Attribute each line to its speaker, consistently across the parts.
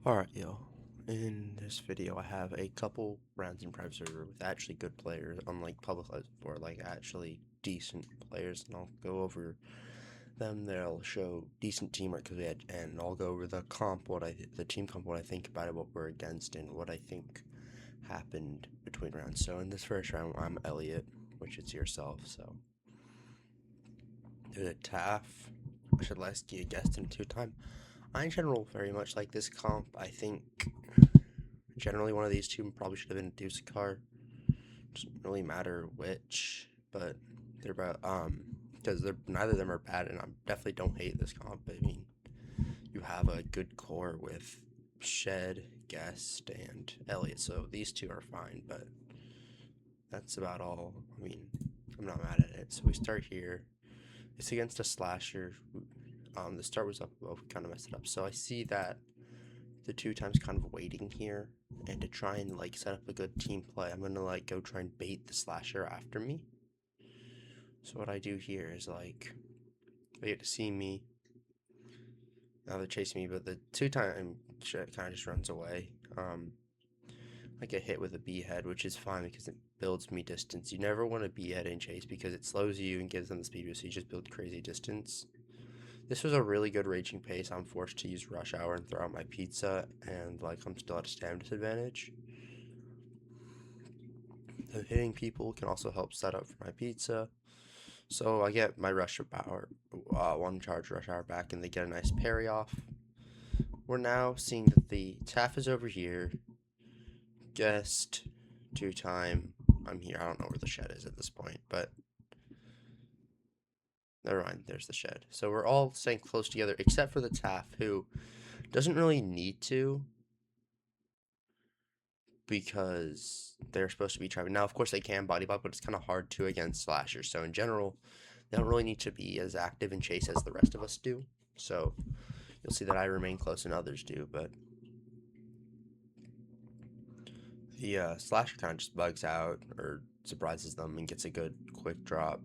Speaker 1: Alright, yo. In this video, I have a couple rounds in private server with actually good players, unlike public lives before, like actually decent players, and I'll go over them. They'll show decent teamwork because we had, and I'll go over the the team comp, what I think about it, what we're against, and what I think happened between rounds. So in this first round, I'm Elliot, which is yourself. So there's a Taff, Shadleski, a guest, and two-time. I in general very much like this comp. I think generally one of these two probably should have been a Deuce car. Doesn't really matter which, but they're about because they're neither of them are bad, and I definitely don't hate this comp. I mean, you have a good core with Shed, Guest, and Elliot, so these two are fine. But that's about all. I mean, I'm not mad at it. So we start here. It's against a slasher. The start was up above, kind of messed it up. So I see that the two times kind of waiting here, and to try and like set up a good team play, I'm gonna like go try and bait the slasher after me. So what I do here is like they get to see me. Now they're chasing me, but the two time kind of just runs away. I get hit with a B head, which is fine because it builds me distance. You never want to B head and chase because it slows you and gives them the speed boost, so you just build crazy distance. This was a really good raging pace. I'm forced to use rush hour and throw out my pizza, and like I'm still at a stamina disadvantage. The hitting people can also help set up for my pizza. So I get my rush power, one charge rush hour back, and they get a nice parry off. We're now seeing that the Taff is over here. Guest, two time. I'm here. I don't know where the shed is at this point, but never mind. There's the shed. So we're all staying close together, except for the Taff, who doesn't really need to because they're supposed to be trapping. Now, of course, they can body block, but it's kind of hard to against slashers. So in general, they don't really need to be as active in chase as the rest of us do. So you'll see that I remain close and others do, but the slasher kind of just bugs out or surprises them and gets a good quick drop.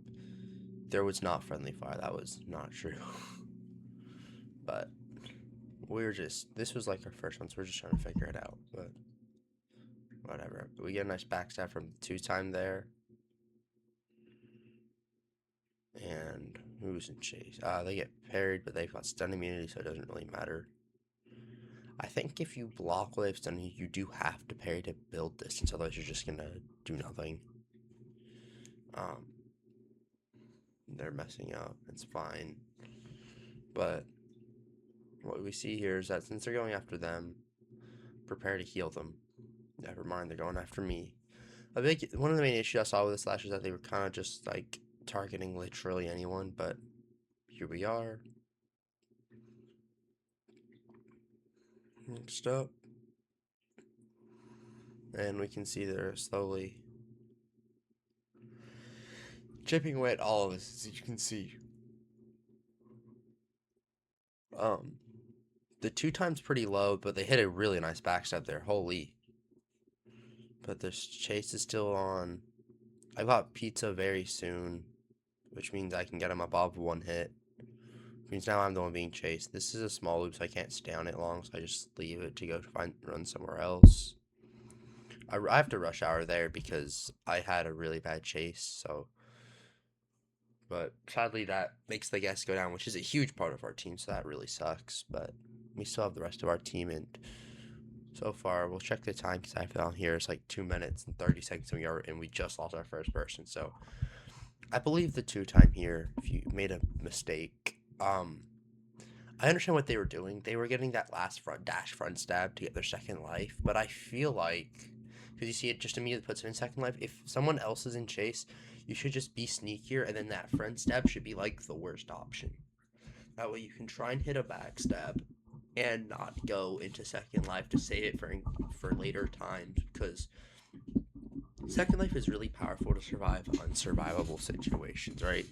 Speaker 1: There was not friendly fire. That was not true. But this was like our first one, so we're just trying to figure it out. But whatever. But we get a nice backstab from the two time there. And who's in chase? They get parried, but they've got stun immunity, so it doesn't really matter. I think if you block while they've stun you do have to parry to build distance, otherwise you're just gonna do nothing. They're messing up. It's fine. But what we see here is that since they're going after them, prepare to heal them. Never mind, they're going after me. One of the main issues I saw with the slash is that they were kind of just like targeting literally anyone, but here we are. Next up. And we can see they're slowly chipping away at all of us, as you can see. The two times pretty low, but they hit a really nice backstab there. Holy. But this chase is still on. I got pizza very soon, which means I can get him above one hit. Which means now I'm the one being chased. This is a small loop, so I can't stay on it long, so I just leave it to go run somewhere else. I have to rush hour there because I had a really bad chase, so. But sadly, that makes the guest go down, which is a huge part of our team, so that really sucks. But we still have the rest of our team, and so far, we'll check the time because I have it on here. It's like 2 minutes and 30 seconds, and we just lost our first person. So I believe the two time here. If you made a mistake, I understand what they were doing. They were getting that last front stab to get their second life, but I feel like because you see it just immediately puts them in second life. If someone else is in chase, you should just be sneakier, and then that front stab should be like the worst option. That way you can try and hit a backstab and not go into second life to save it for later times, because second life is really powerful to survive unsurvivable situations, right?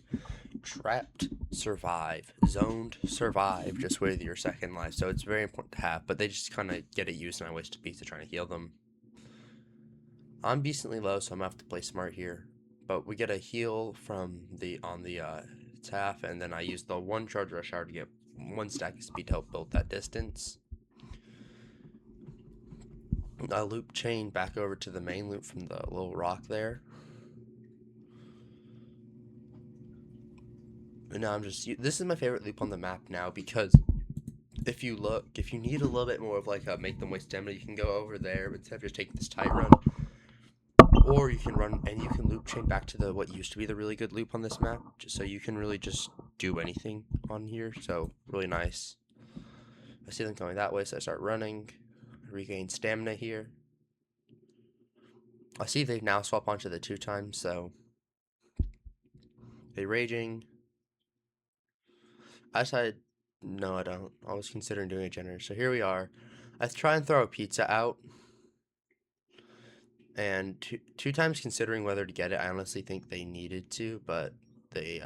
Speaker 1: Trapped, survive. Zoned, survive, just with your second life. So it's very important to have, but they just kind of get it used, and I waste a pizza trying to heal them. I'm decently low, so I'm gonna have to play smart here. But we get a heal from on the Taff, and then I use the one charge rush hour to get one stack of speed to help build that distance. I loop chain back over to the main loop from the little rock there. And now this is my favorite loop on the map now because if you need a little bit more of like a make them waste stamina, you can go over there instead of just taking this tight run. Or you can run and you can loop chain back to the what used to be the really good loop on this map, just so you can really just do anything on here. So really nice. I see them going that way, so I start running, regain stamina here. I see they now swap onto the 2 times, so they raging. I decided no, I don't. I was considering doing a generator, so here we are. I try and throw a pizza out, and two times considering whether to get it. I honestly think they needed to, but they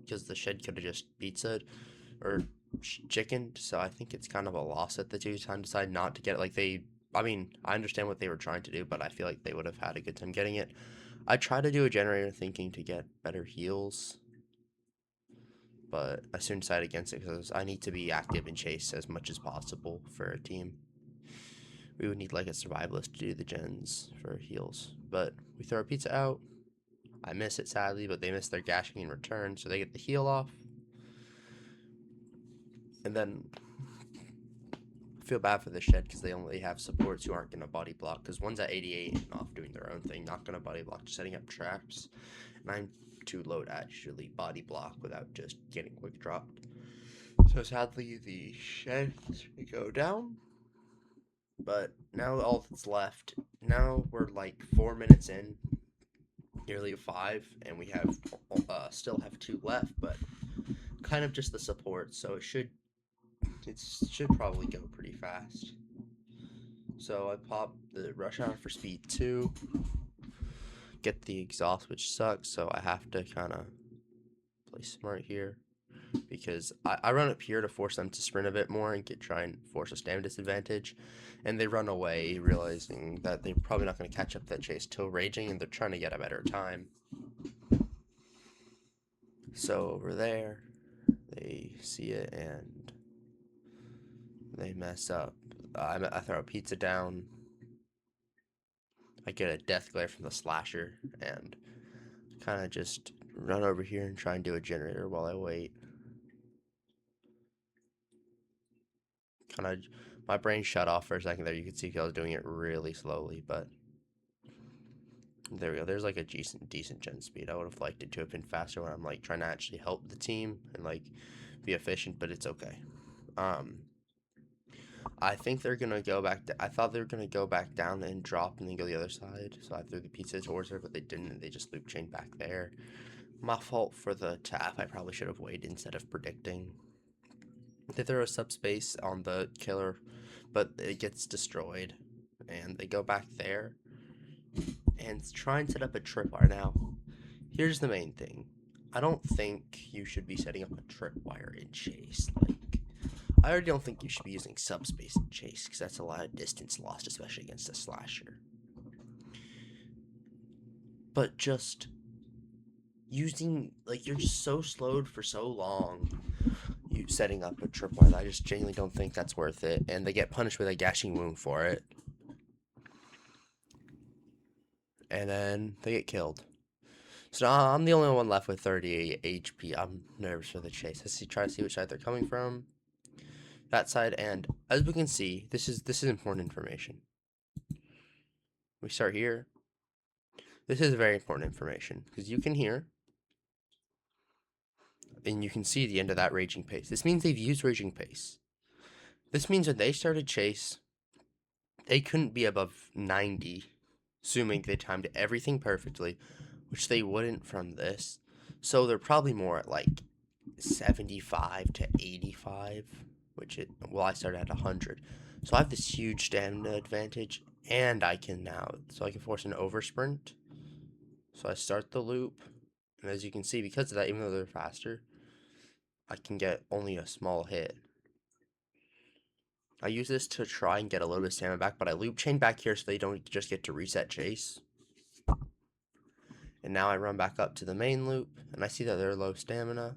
Speaker 1: because the shed could have just pizza or chicken, so I think it's kind of a loss at the 2 time decide not to get it. Like I mean, I understand what they were trying to do, but I feel like they would have had a good time getting it. I tried to do a generator thinking to get better heals, but I soon decided against it because I need to be active and chase as much as possible for a team. We would need like a survivalist to do the gens for heals, but we throw our pizza out. I miss it sadly, but they miss their gashing in return, so they get the heal off. And then I feel bad for the shed because they only have supports who aren't going to body block, because one's at 88 and off doing their own thing, not going to body block, just setting up traps. And I'm too low to actually body block without just getting quick dropped. So sadly, the shed go down. But now all that's left, now we're like 4 minutes in, nearly 5, and we have still have 2 left, but kind of just the support, so it should probably go pretty fast. So I pop the rush hour for speed 2, get the exhaust, which sucks, so I have to kind of play smart here because I run up here to force them to sprint a bit more and try and force a stamina disadvantage, and they run away realizing that they're probably not going to catch up that chase till raging, and they're trying to get a better time. So over there they see it and they mess up. I throw a pizza down, I get a death glare from the slasher, and kind of just run over here and try and do a generator while I wait. Kind of, my brain shut off for a second there. You could see I was doing it really slowly, but there we go. There's like a decent gen speed. I would have liked it to have been faster when I'm like trying to actually help the team and like be efficient, but it's okay. I think they're gonna go back. I thought they were gonna go back down and drop and then go the other side. So I threw the pizza towards her, but they didn't. They just loop chained back there. My fault for the tap. I probably should have waited instead of predicting. They throw a subspace on the killer, but it gets destroyed, and they go back there and try and set up a tripwire. Now, here's the main thing. I don't think you should be setting up a tripwire in chase. Like, I already don't think you should be using subspace in chase because that's a lot of distance lost, especially against a slasher. But just using, like, you're just so slowed for so long. You setting up a tripwire, I just genuinely don't think that's worth it, and they get punished with a gashing wound for it. And then they get killed. So now I'm the only one left with 38 HP. I'm nervous for the chase. Let's try to see which side they're coming from. That side, and as we can see, this is important information. We start here. This is very important information because you can hear and you can see the end of that raging pace. This means they've used raging pace. This means when they started chase, they couldn't be above 90, assuming they timed everything perfectly, which they wouldn't from this. So they're probably more at like 75 to 85, I started at 100. So I have this huge stamina advantage, and I can force an over sprint. So I start the loop, and as you can see, because of that, even though they're faster, I can get only a small hit. I use this to try and get a little bit of stamina back, but I loop chain back here so they don't just get to reset chase. And now I run back up to the main loop, and I see that they're low stamina.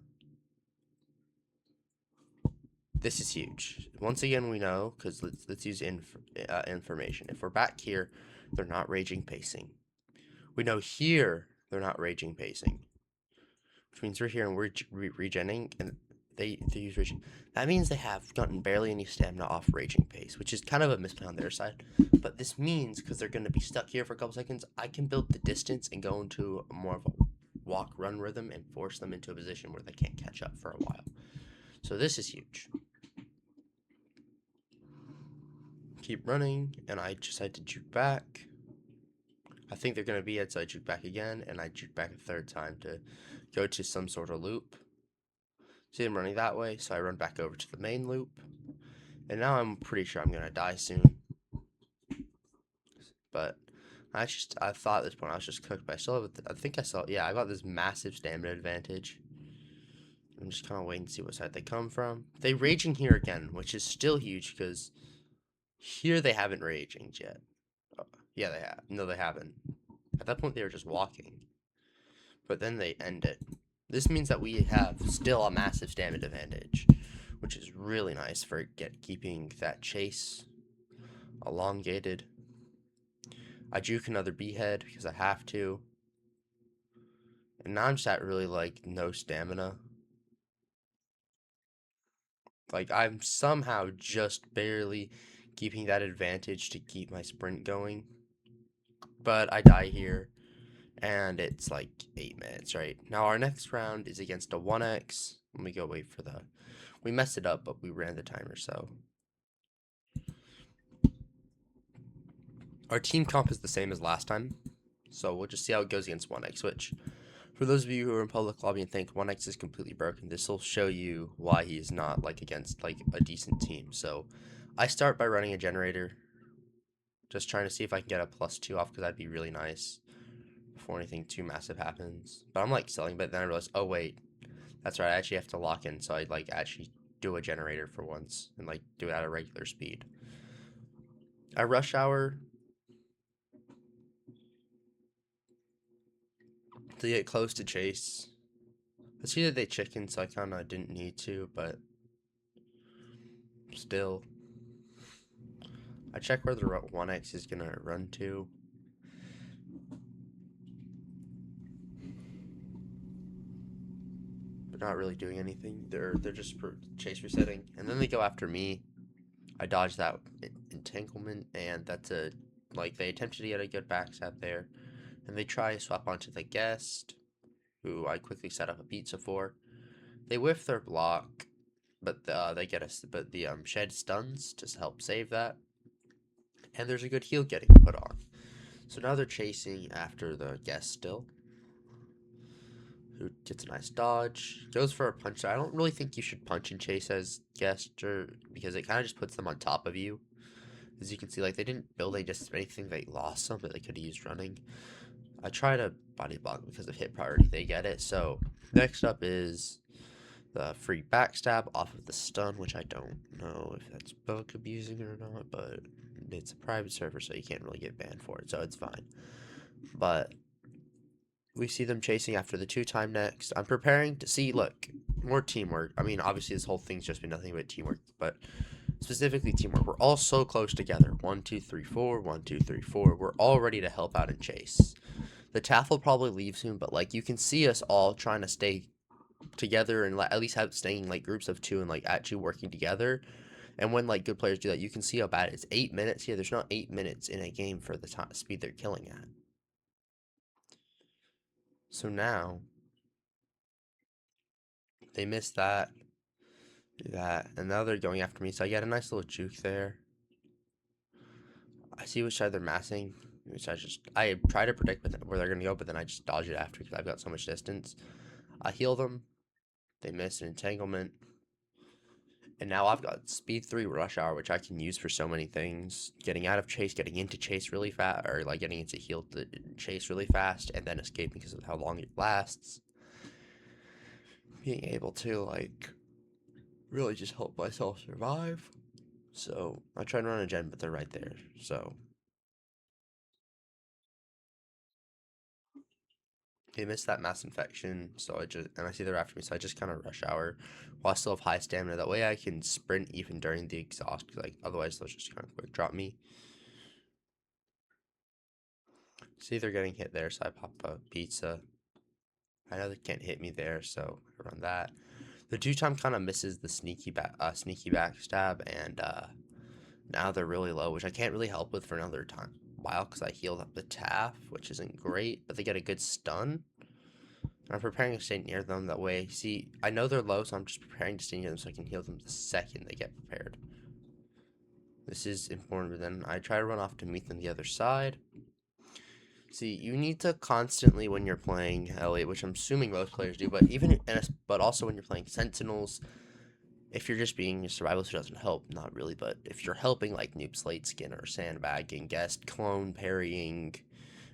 Speaker 1: This is huge. Once again, we know, because let's use information. If we're back here, they're not raging pacing. We know here they're not raging pacing, which means we're here and we're regenning, and they use raging. That means they have gotten barely any stamina off raging pace, which is kind of a misplay on their side. But this means because they're going to be stuck here for a couple seconds, I can build the distance and go into more of a walk run rhythm and force them into a position where they can't catch up for a while. So this is huge. Keep running, and I decide to juke back. I think they're going to be it, so I juke back again, and I juke back a third time to go to some sort of loop. See them running that way, so I run back over to the main loop. And now I'm pretty sure I'm going to die soon. But I thought at this point I was just cooked, but I still have, I think I saw, yeah, I got this massive stamina advantage. I'm just kind of waiting to see what side they come from. They raging here again, which is still huge because here they haven't raging yet. Oh, yeah, they have. No, they haven't. At that point, they were just walking. But then they end it. This means that we have still a massive stamina advantage, which is really nice for keeping that chase elongated. I juke another behead because I have to. And now I'm just at really, like, no stamina. Like, I'm somehow just barely keeping that advantage to keep my sprint going. But I die here. And it's like 8 minutes, right? Now our next round is against a 1x. Let me go wait for the... We messed it up, but we ran the timer, so... Our team comp is the same as last time. So we'll just see how it goes against 1x, which... For those of you who are in public lobby and think 1x is completely broken, this will show you why he is not, like, against, like, a decent team. So I start by running a generator. Just trying to see if I can get a +2 off, because that'd be really nice before anything too massive happens. But I'm, like, selling, but then I realized, oh, wait. That's right, I actually have to lock in, so I'd, like, actually do a generator for once and, like, do it at a regular speed. At rush hour, to get close to chase, I see that they chicken, so I kind of didn't need to, but still. I check where the 1x is going to run to. But not really doing anything. They're just chase resetting. And then they go after me. I dodge that entanglement, and that's a... Like, they attempted to get a good backstab there. And they try to swap onto the guest, who I quickly set up a pizza for. They whiff their block, but they get us. But the shed stuns to help save that, and there's a good heal getting put on. So now they're chasing after the guest still, who gets a nice dodge, goes for a punch. I don't really think you should punch and chase as guest, because it kind of just puts them on top of you. As you can see, like, they didn't build anything, they lost some that they could have used running. I try to body block because of hit priority, they get it. So next up is the free backstab off of the stun, which I don't know if that's bug abusing or not, but it's a private server, so you can't really get banned for it, so it's fine. But we see them chasing after the 2-time next. I'm preparing to see, look, more teamwork. I mean, obviously this whole thing's just been nothing but teamwork, but specifically teamwork. We're all so close together. 1, 2, 3, 4, 1, 2, 3, 4. We're all ready to help out and chase. The TAF will probably leave soon, but, like, you can see us all trying to stay together and, like, at least staying, like, groups of 2 and, like, actually working together. And when, like, good players do that, you can see how bad it is. 8 minutes here. There's not 8 minutes in a game for the speed they're killing at. So now they missed that, and now they're going after me. So I get a nice little juke there. I see which side they're massing, which I try to predict where they're gonna go, but then I just dodge it after because I've got so much distance. I heal them. They miss an entanglement. And now I've got speed 3 rush hour, which I can use for so many things. Getting out of chase, getting into chase really fast, or, like, getting into heal to chase really fast, and then escaping because of how long it lasts. Being able to, like, really just help myself survive. So I try to run a gen, but they're right there. So They missed that mass infection, so I see they're after me, so I just kind of rush hour while I still have high stamina. That way I can sprint even during the exhaust, because like otherwise they'll just kind of quick drop me. See, they're getting hit there, so I pop a pizza. I know they can't hit me there, so I run that. The 2-time kind of misses the sneaky backstab, and now they're really low, which I can't really help with for another while because I healed up the Taff, which isn't great, but they get a good stun. I'm preparing to stay near them that way. See, I know they're low, so I'm just preparing to stay near them so I can heal them the second they get prepared. This is important, but then I try to run off to meet them the other side. See, you need to constantly, when you're playing Elliot, which I'm assuming most players do, but also when you're playing Sentinels, if you're just being a survivalist who doesn't help, not really, but if you're helping like Noob Slate Skinner, sandbagging, guest clone parrying,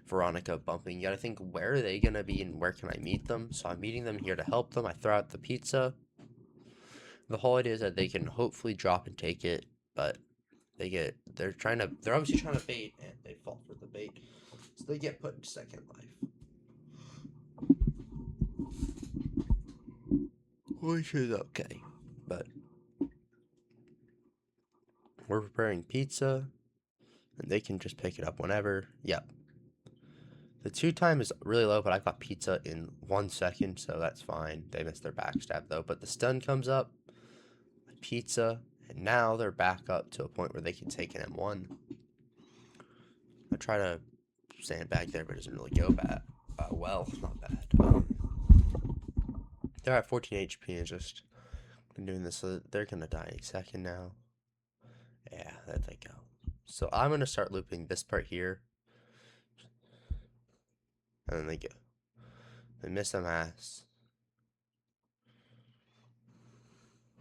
Speaker 1: Veronica bumping, you gotta think, where are they gonna be and where can I meet them? So I'm meeting them here to help them. I throw out the pizza. The whole idea is that they can hopefully drop and take it, but they're obviously trying to bait, and they fall for the bait. So they get put in second life. Which is okay. But we're preparing pizza, and they can just pick it up whenever. Yep. The 2-time is really low, but I got pizza in 1 second, so that's fine. They missed their backstab, though. But the stun comes up, pizza, and now they're back up to a point where they can take an M1. I try to sandbag there, but it doesn't really go bad. Well, not bad. They're at 14 HP and just been doing this, so they're gonna die any second now. Yeah, there they go. So I'm gonna start looping this part here, and then they miss a mass.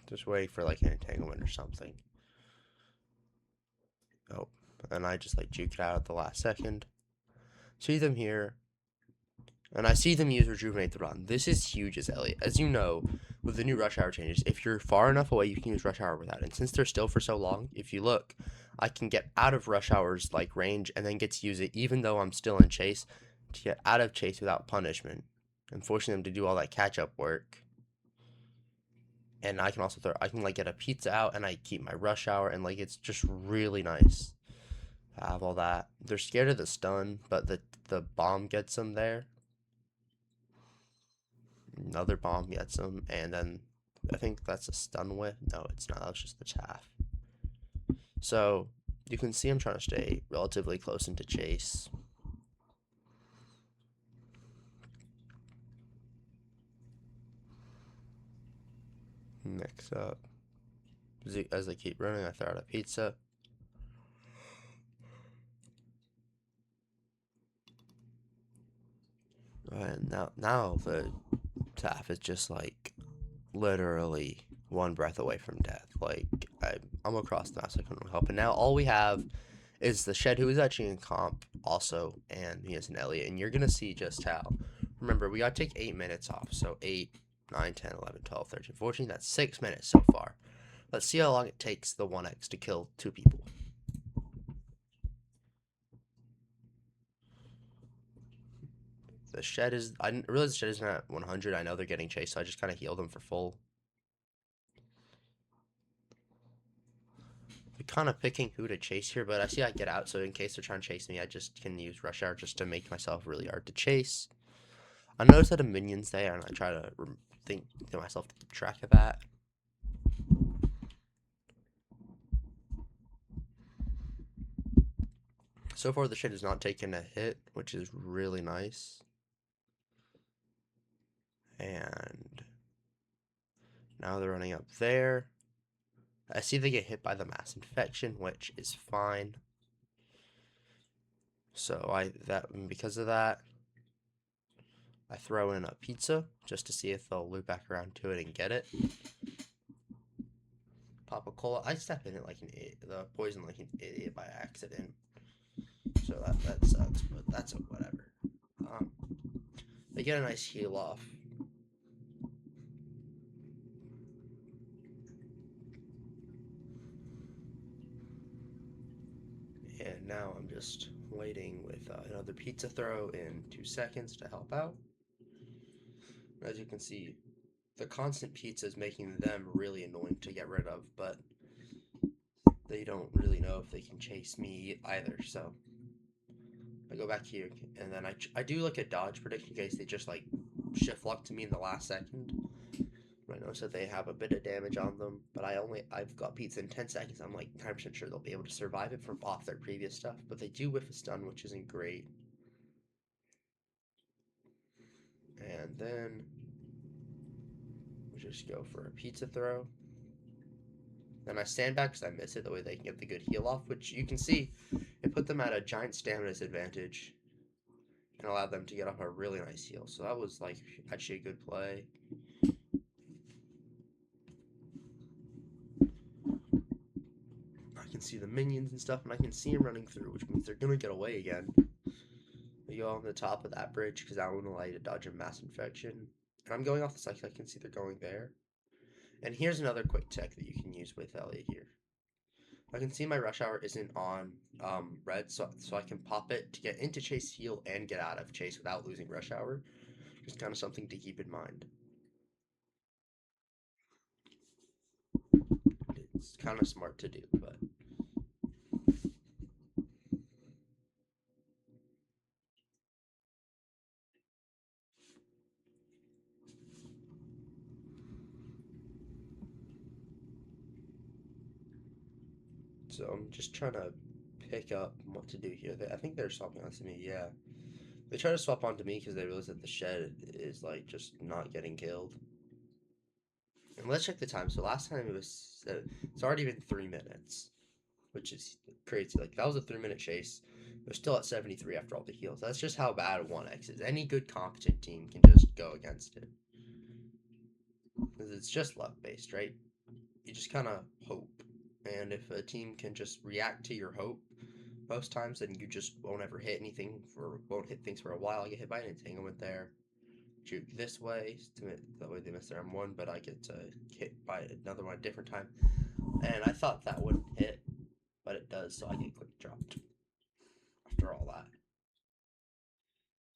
Speaker 1: Just wait for like an entanglement or something. Oh, and I just like juke it out at the last second. See them here. And I see them use Rejuvenate the Run. This is huge as Elliot. As you know, with the new Rush Hour changes, if you're far enough away, you can use Rush Hour without. And since they're still for so long, if you look, I can get out of Rush Hour's like range and then get to use it even though I'm still in chase to get out of chase without punishment. And forcing them to do all that catch-up work. And I can also I can like get a pizza out and I keep my Rush Hour, and like it's just really nice to have all that. They're scared of the stun, but the bomb gets them there. Another bomb gets him, and then I think that's a stun whip. No, it's not. That's just the chaff. So you can see I'm trying to stay relatively close into chase. Mix up. As they keep running, I throw out a pizza. And now the chaff is just like literally one breath away from death. Like I'm across the map, so I couldn't help. And now all we have is the Shed, who is actually in comp also, and he has an Elliot. And you're gonna see just how. Remember, we gotta take 8 minutes off. So 8, 9, 10, 11, 12, 13, 14. That's 6 minutes so far. Let's see how long it takes the 1x to kill 2 people. The Shed is. I didn't realize the Shed isn't at 100. I know they're getting chased, so I just kind of heal them for full. I'm kind of picking who to chase here, but I see I get out, so in case they're trying to chase me, I just can use Rush Hour just to make myself really hard to chase. I notice that a minion's there, and I try to think to myself to keep track of that. So far, the Shed has not taken a hit, which is really nice. And now they're running up there. I see they get hit by the mass infection, which is fine. So because of that, I throw in a pizza just to see if they'll loop back around to it and get it. Pop a cola. I step in it like an idiot, the poison like an idiot by accident. So that sucks, but that's whatever. They get a nice heal off. And now I'm just waiting with another pizza throw in 2 seconds to help out. As you can see, the constant pizza is making them really annoying to get rid of, but they don't really know if they can chase me either, so I go back here, and then I do like a dodge prediction in case they just like shift lock to me in the last second. I notice that they have a bit of damage on them, but I've got pizza in 10 seconds. I'm like 9% sure they'll be able to survive it from off their previous stuff, but they do whiff a stun, which isn't great. And then we just go for a pizza throw. Then I stand back because I miss it, the way they can get the good heal off, which you can see it put them at a giant stamina disadvantage and allowed them to get off a really nice heal. So that was like actually a good play. I can see the minions and stuff, and I can see them running through, which means they're gonna get away again. We go on the top of that bridge because that one will allow you to dodge a mass infection. And I'm going off the side because I can see they're going there. And here's another quick tech that you can use with Elliot here. I can see my rush hour isn't on red, so I can pop it to get into chase, heal, and get out of chase without losing rush hour. Just kind of something to keep in mind. It's kind of smart to do, but so I'm just trying to pick up what to do here. I think they're swapping onto me, yeah. They try to swap onto me because they realize that the shed is like just not getting killed. And let's check the time. So last time it's already been 3 minutes, which is crazy. Like that was a 3-minute chase. They're still at 73 after all the heals. That's just how bad 1x is. Any good competent team can just go against it. Because it's just luck based, right? You just kind of hope. And if a team can just react to your hope most times, then you just won't ever hit anything won't hit things for a while. I get hit by an entanglement there. Juke this way, that way they miss their M1, but I get hit by another one a different time. And I thought that wouldn't hit, but it does, so I get quick dropped after all that.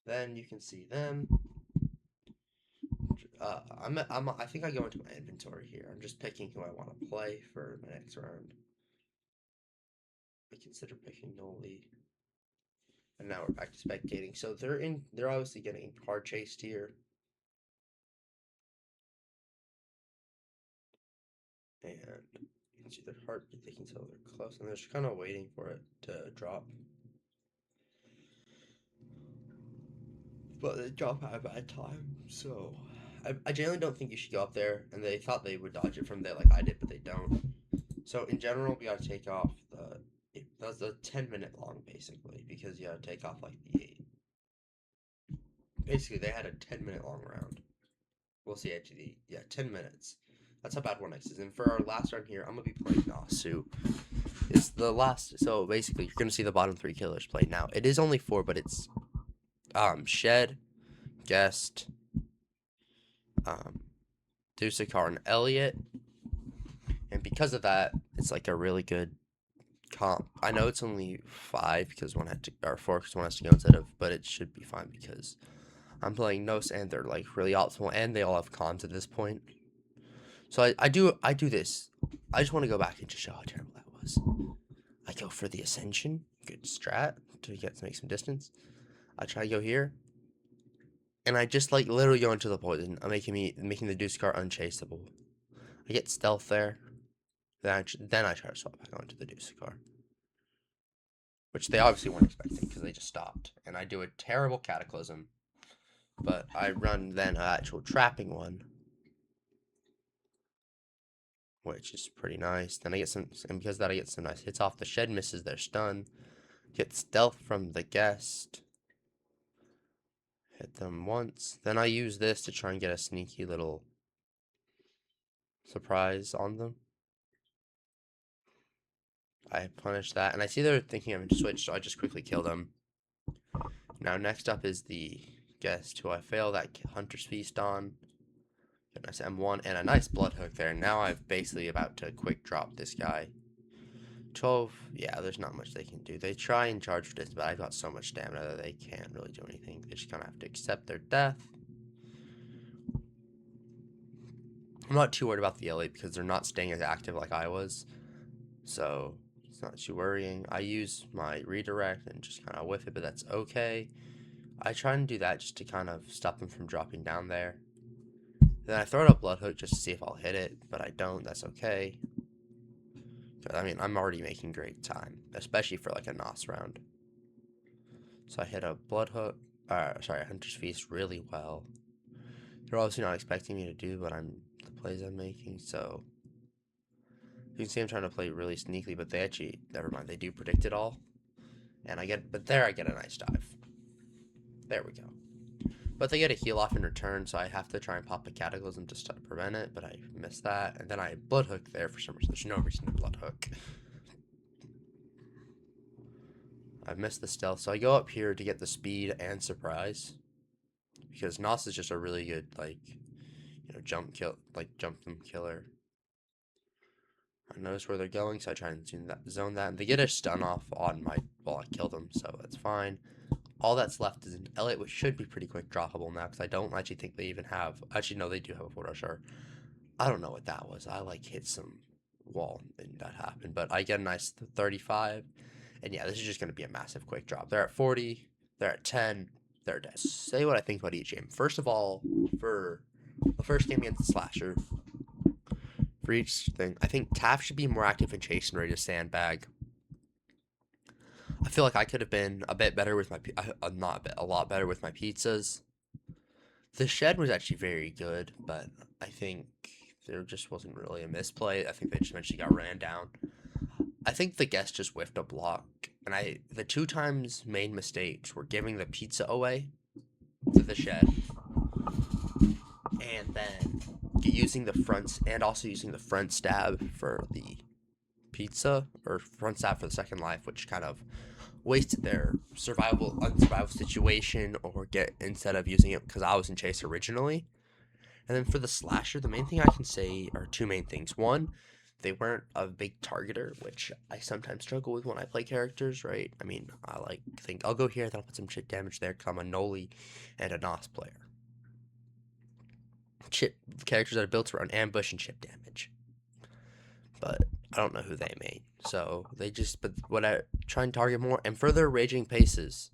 Speaker 1: Then you can see them. I think I go into my inventory here. I'm just picking who I want to play for my next round. I consider picking Noli. And now we're back to spectating. So they're obviously getting hard chased here. And you can see their heartbeat, they can tell they're close, and they're just kind of waiting for it to drop. But they drop at a bad time, so I generally don't think you should go up there, and they thought they would dodge it from there like I did, but they don't. So in general, we gotta take off that's a 10-minute long basically, because you gotta take off like the 8. Basically, they had a 10-minute long round. We'll see actually, yeah, 10 minutes. That's how bad 1x is. And for our last round here, I'm gonna be playing Nasu. It's the last, so basically, you're gonna see the bottom 3 killers play now. It is only 4, but it's Shed, Guest, Dusakar, and Elliot. And because of that, it's like a really good comp. I know it's only 5 because one had to, or 4 because one has to go instead of, but it should be fine because I'm playing Nos and they're like really optimal and they all have cons at this point. So I do this. I just want to go back and just show how terrible that was. I go for the Ascension, good strat to make some distance. I try to go here, and I just like literally go into the poison. I'm making the Deuce car unchaseable. I get stealth there. Then I try to swap back onto the Deuce car, which they obviously weren't expecting because they just stopped. And I do a terrible Cataclysm, but I run then an actual trapping one, which is pretty nice. Then I get some, and because of that I get some nice hits off. The Shed misses their stun. Get stealth from the Guest. Hit them once. Then I use this to try and get a sneaky little surprise on them. I punish that, and I see they're thinking I'm going to switch, so I just quickly kill them. Now next up is the Guest, who I fail that Hunter's Feast on. Get a nice M1 and a nice blood hook there. Now I'm basically about to quick drop this guy. 12, yeah, there's not much they can do. They try and charge for this, but I've got so much stamina that they can't really do anything. They just kind of have to accept their death. I'm not too worried about the Elite because they're not staying as active like I was. So it's not too worrying. I use my redirect and just kind of whiff it, but that's okay. I try and do that just to kind of stop them from dropping down there. Then I throw out a blood hook just to see if I'll hit it, but I don't. That's okay. I mean, I'm already making great time, especially for like a NOS round. So I hit a blood hook, sorry, Hunter's Feast really well. They're obviously not expecting me to do what the plays I'm making, so you can see I'm trying to play really sneakily, but they actually, never mind, they do predict it all. And I get a nice dive. There we go. But they get a heal off in return, so I have to try and pop a Cataclysm just to prevent it, but I missed that. And then I blood hook there for some reason. There's no reason to blood hook. I missed the stealth, so I go up here to get the speed and surprise. Because NOS is just a really good, like, jump them killer. I notice where they're going, so I try and zone that. And they get a stun off on my while I kill them, so that's fine. All that's left is an Elliot, which should be pretty quick droppable now, because I don't actually think they even have... Actually, no, they do have a Full Rusher. I don't know what that was. I, like, hit some wall, and that happened. But I get a nice 35. And yeah, this is just going to be a massive quick drop. They're at 40. They're at 10. They're dead. Say what I think about each game. First of all, for the first game against the Slasher, for each thing, I think Taff should be more active in chase and ready to sandbag. I feel like I could have been a bit better with my, a lot better with my pizzas. The shed was actually very good, but I think there just wasn't really a misplay. I think they just eventually got ran down. I think the guest just whiffed a block, and the 2 times main mistakes were giving the pizza away to the shed, and then using the fronts, and also using the front stab for the pizza, or front stab for the second life, which kind of wasted their unsurvivable situation, or instead of using it because I was in chase originally. And then for the Slasher, the main thing I can say are 2 main things. One, they weren't a big targeter, which I sometimes struggle with when I play characters, right? I mean, I think I'll go here, then I'll put some chip damage there because I'm a Noli and a NOS player. Characters that are built around ambush and chip damage. But I don't know who they made. So but what I try and target more, and for their raging paces,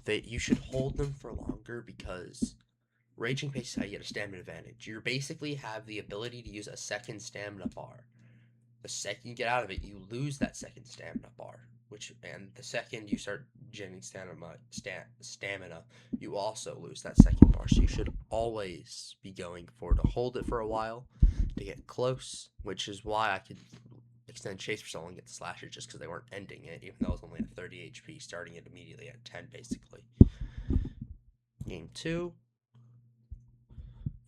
Speaker 1: you should hold them for longer, because raging pace is how you get a stamina advantage. You basically have the ability to use a second stamina bar. The second you get out of it, you lose that second stamina bar. And the second you start generating stamina, you also lose that second bar. So you should always be going for to hold it for a while to get close, which is why I could extend chase for so long and get the Slasher, just because they weren't ending it, even though it was only at 30 HP, starting it immediately at 10, basically. Game 2.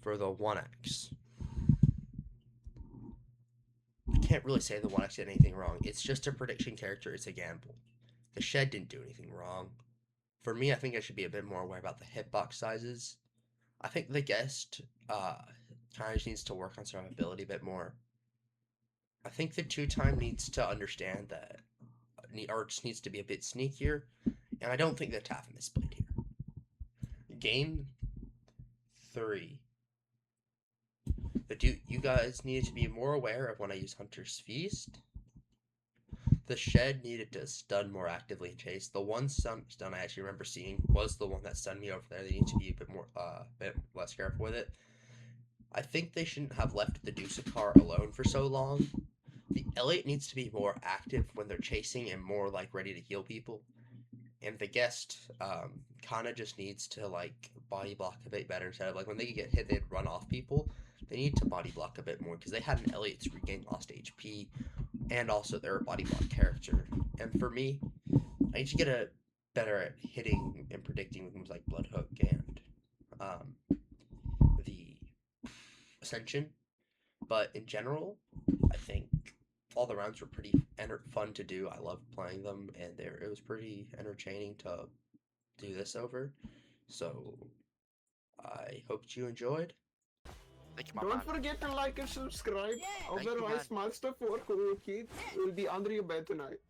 Speaker 1: For the 1x. I can't really say the 1x did anything wrong. It's just a prediction character. It's a gamble. The shed didn't do anything wrong. For me, I think I should be a bit more aware about the hitbox sizes. I think the guest kind of needs to work on survivability a bit more. I think the 2-time needs to understand that, or just needs to be a bit sneakier. And I don't think that Taff misplayed here. Game 3. You guys needed to be more aware of when I use Hunter's Feast. The shed needed to stun more actively in chase. The one stun I actually remember seeing was the one that stunned me over there. They need to be a bit less careful with it. I think they shouldn't have left the Dusakar alone for so long. The Elliot needs to be more active when they're chasing and more ready to heal people. And the guest kind of just needs to body block a bit better, instead of when they get hit, they'd run off people. They need to body block a bit more, because they had an Elliot to regain lost HP, and also they're a body block character. And for me, I need to get better at hitting and predicting with moves like Bloodhook and the Ascension. But in general, I think all the rounds were pretty fun to do. I loved playing them, and it was pretty entertaining to do this over. So I hope you enjoyed.
Speaker 2: Thank you, my
Speaker 3: Don't
Speaker 2: man.
Speaker 3: forget to like and subscribe.
Speaker 2: Thank you,
Speaker 3: Otherwise,
Speaker 2: man.
Speaker 3: Master 4 Cool Kid will be under your bed tonight.